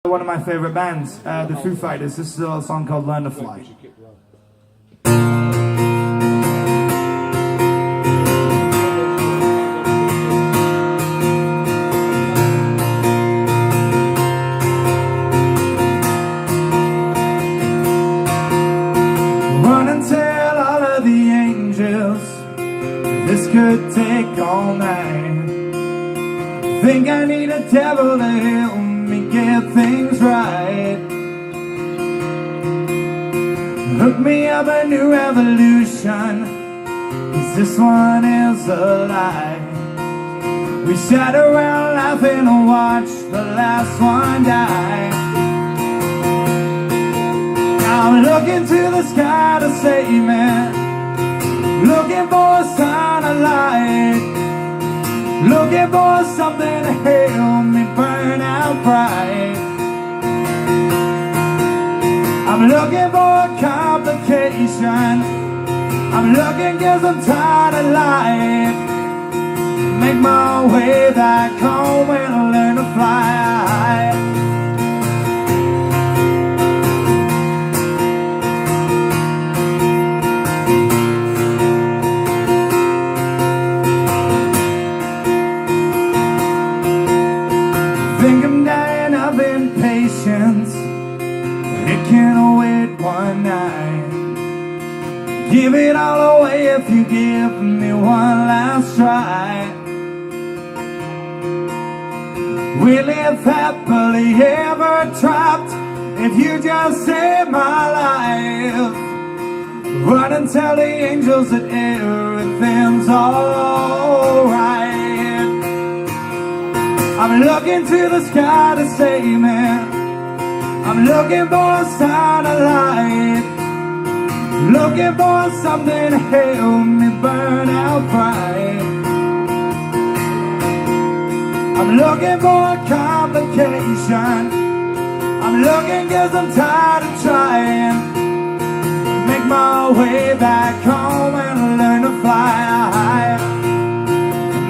One of my favorite bands, the Foo Fighters. This is a song called Learn to Fly. Run and tell all of the angels this could take all night. Think I need a devil to help me get things right. Hook me up a new revolution, 'cause this one is a lie. We sat around laughing and watched the last one die. Now I'm looking to the sky to save me, looking for a sign of light, looking for something to help me burn out bright. I'm looking for a complication, I'm looking 'cause I'm tired of life. Make my way back home and I learn to fly. Think I'm dying of impatience, it can't wait one night. Give it all away if you give me one last try. We live happily ever trapped if you just save my life. Run and tell the angels that everything's alright. I'm looking to the sky to save me, I'm looking for a sign of light, looking for something to help me burn out bright. I'm looking for a complication, I'm looking 'cause I'm tired of trying. Make my way back home and learn to fly.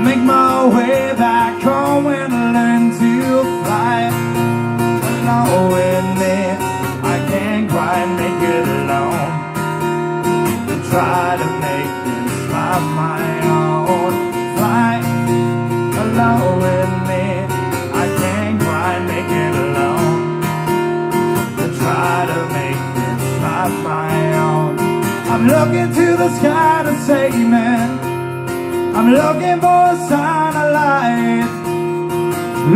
Make my way back home and learn to fly. Along with me, I can't quite make it alone. To try to make this life my own. Fly along with me, I can't quite make it alone. To try to make this life my own. I'm looking to the sky to save me, I'm looking for a sign of light,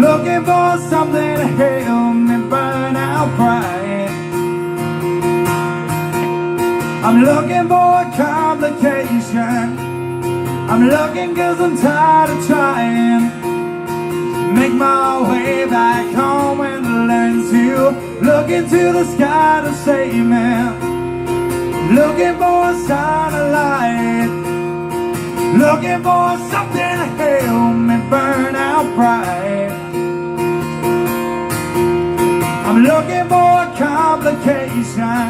looking for something to help me burn out bright. I'm looking for a complication, I'm looking 'cause I'm tired of trying. Make my way back home and learn to look into the sky to save me, looking for a sign of light, looking for something to help me burn out bright. I'm looking for a complication,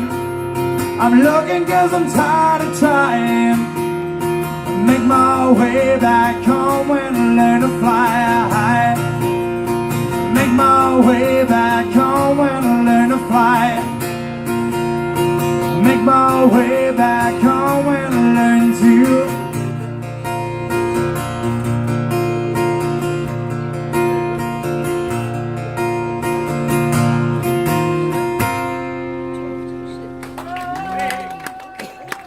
I'm looking 'cause I'm tired of trying. Make my way back home and learn to fly. Make my way back home.